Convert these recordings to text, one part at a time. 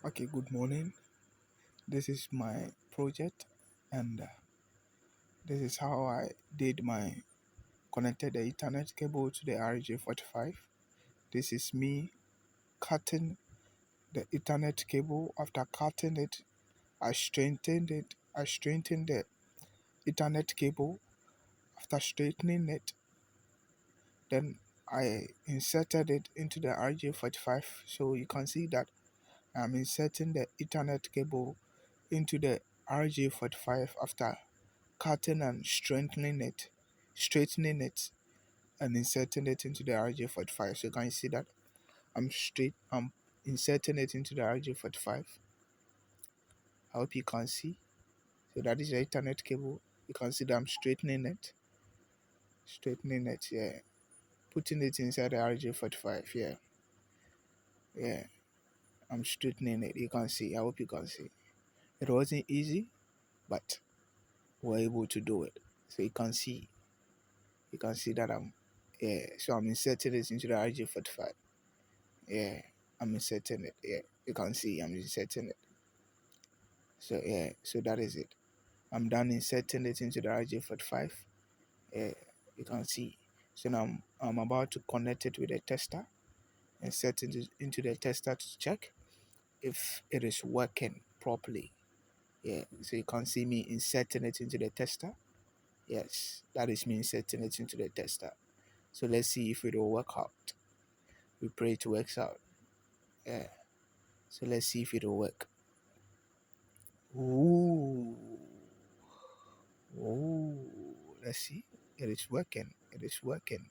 Okay, good morning. This is my project, and this is how I did my connected the Ethernet cable to the RJ45. This is me cutting the Ethernet cable. After cutting it, I straightened it. I straightened the Ethernet cable. After straightening it, then I inserted it into the RJ45. So you can see that I'm inserting the Ethernet cable into the RJ45 after cutting and straightening it, and inserting it into the RJ45. So you can see that I'm inserting it into the RJ45. I hope you can see. So that is the Ethernet cable. You can see that I'm straightening it, yeah. Putting it inside the RJ45, yeah. Yeah. I'm straightening it. You can see. I hope you can see. It wasn't easy, but we're able to do it. So you can see that yeah. So I'm inserting it into the RJ45. Yeah, I'm inserting it. Yeah, you can see I'm inserting it. So yeah, so that is it. I'm done inserting it into the RJ45. Yeah, you can see. So now I'm about to connect it with a tester and set it into the tester to check if it is working properly. Yeah, so you can see me inserting it into the tester. Yes, that is me inserting it into the tester. So let's see if it will work out. We pray it works out. Yeah. So let's see if it will work. Ooh. Oh, let's see. It is working. It is working.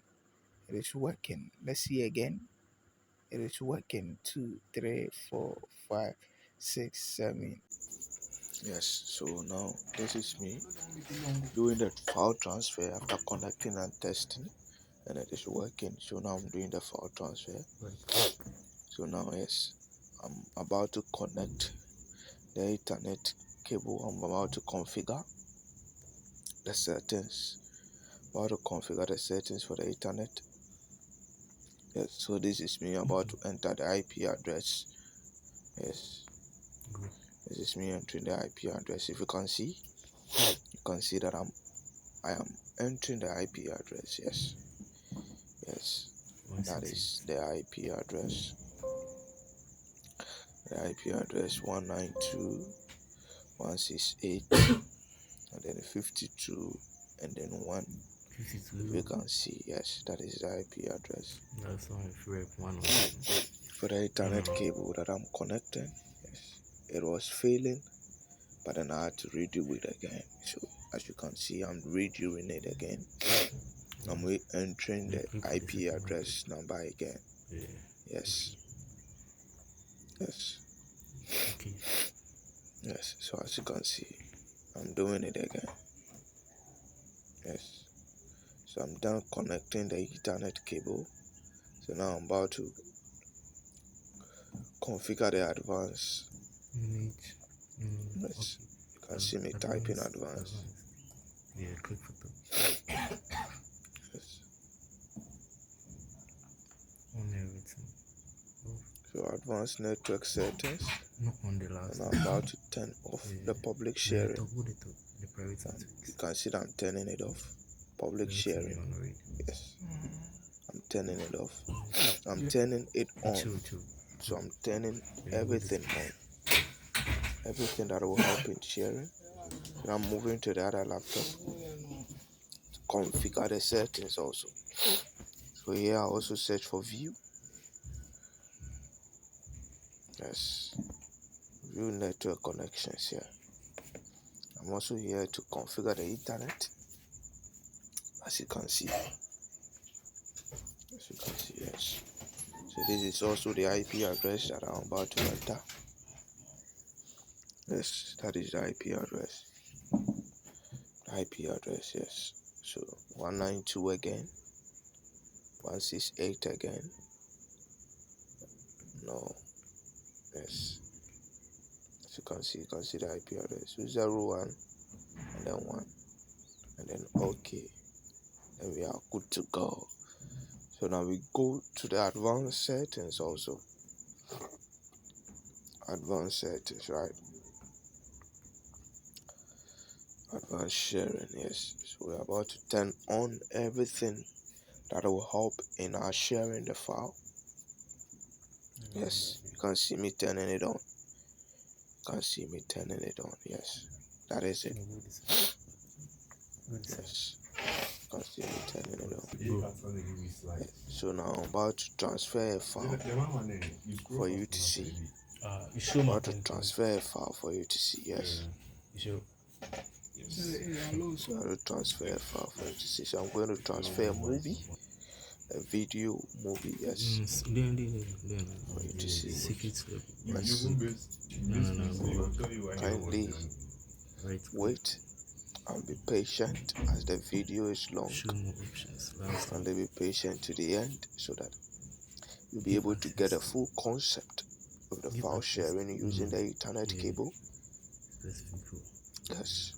It is working. Let's see again. It is working. 2, 3, 4, 5, 6, 7. Yes, so now this is me doing the file transfer after connecting and testing, and it is working. So now I'm doing the file transfer. So now, yes, I'm about to connect the Ethernet cable. I'm about to configure the settings. About to configure the settings for the Ethernet. Yes, so this is me about to enter the IP address. Yes, this is me entering the IP address. If you can see that I am entering the IP address. Yes, that is the IP address. The IP address 192.168 and then 52 and then 1. If you can see, yes, that is the IP address. That's why rep 1 For the Ethernet cable that I'm connecting, yes, it was failing, but then I had to redo it again. So as you can see, I'm redoing it again. I'm entering the IP address number again. Yes. Okay. Yes. So as you can see, I'm doing it again. Yes. So I'm done connecting the Ethernet cable. So now I'm about to configure the advanced. Yes. You can see me typing advanced. Yeah, click photo. Yes. On everything. So advanced network settings. Not on the last. And I'm about to turn off the public sharing. The private You can see that I'm turning it off. Public sharing. Yes. I'm turning it off. I'm turning it on. So I'm turning everything on. Everything that will help in sharing. And I'm moving to the other laptop to configure the settings also. So here I also search for view. Yes. View network connections here. I'm also here to configure the Ethernet. As you can see. Yes. So this is also the IP address that I'm about to enter. Yes, that is the IP address. IP address, yes. So 192 again. 168 again. No. Yes. As you can see the IP address. So 01 and then 1. And then OK. And we are good to go. So now we go to the advanced settings also. advanced settings, right? Advanced sharing, yes. So we're about to turn on everything that will help in our sharing the file. Yes, you can see me turning it on. You can see me turning it on. Yes, that is it. Yes, you can see me turning it on. Yes. So now I'm about to transfer a file for you to see. I'm about to transfer a file for you to see. Yes. I'm going to transfer a file for you to see. So I'm going to transfer a movie, a video movie. Yes. For you to see. Yes. Kindly wait and be patient as the video is long. And be patient to the end so that you'll be able to get a full concept of the file sharing using the Ethernet cable. Yes.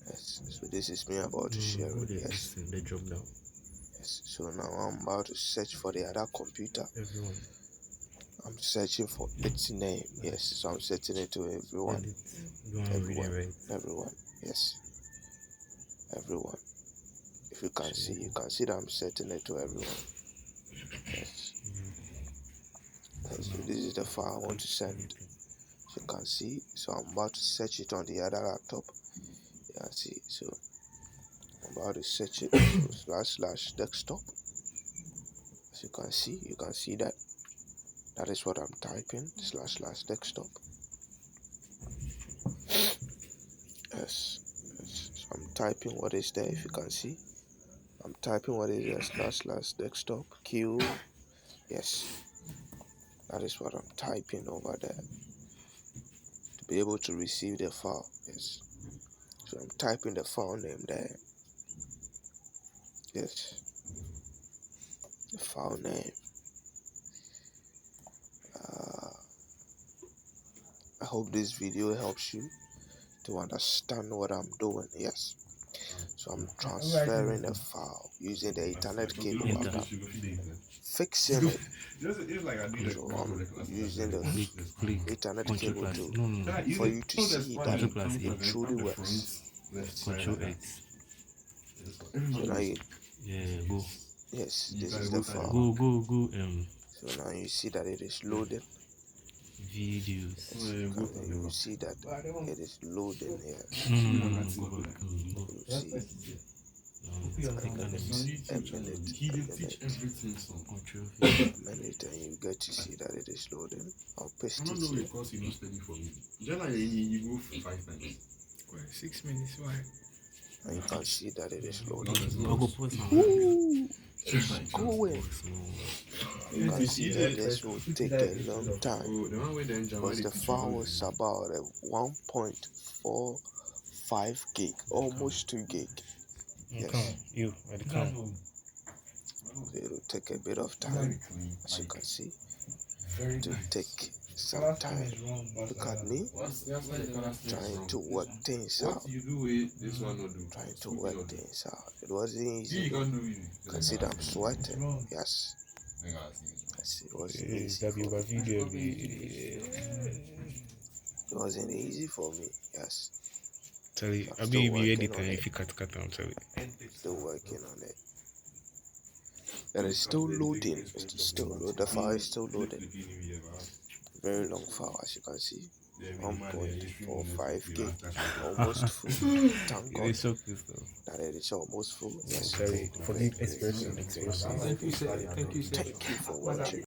Yes. So this is me about to share it. Yes. Yes. So now I'm about to search for the other computer. I'm searching for its name. Yes. So I'm setting it to everyone. Everyone. Yes. Everyone. If you can see that I'm setting it to everyone. Yes. So this is the file I want to send. So you can see. So I'm about to search it on the other laptop. You can see. So I'm about to search it. So / desktop. As you can see that. That is what I'm typing. / desktop. Yes. So I'm typing what is there. If you can see, I'm typing what is there. / desktop. Q. Yes. That is what I'm typing over there to be able to receive the file. Yes. So I'm typing the file name there. Yes. The file name. I hope this video helps you to understand what I'm doing. Yes. So I'm transferring the file using the Ethernet cable. I'm fixing it. So I'm using the Ethernet cable for you to see that it truly works. Control X. So now you, go. yes, this is the file. Go. So now you see that it is loading. Videos. Yes, you see that it is loading here. No. You see, a minute, and you get to see that it is loading. I'll paste it here. Because you don't study for me. Generally, you go 5 times. 6 minutes, why? And you can see that it is loading. It's going. You can see that this will take a long time because the file was about 1.45 gig, almost 2 gig. Yes. It will take a bit of time, as you can see. It will take some time. Look at me trying to work things out. Trying to work things out. It wasn't easy. You can see that I'm sweating. Yes. It wasn't easy. It wasn't easy for me. Yes. I'll be ready time if you cut I'm sorry. Still working on it. It is still loading. The file is still loading. Very long file, as you can see. 1.45 gig, almost full. Thank God that it is almost full. Yes. Sorry, forgive expression. Thank you for watching.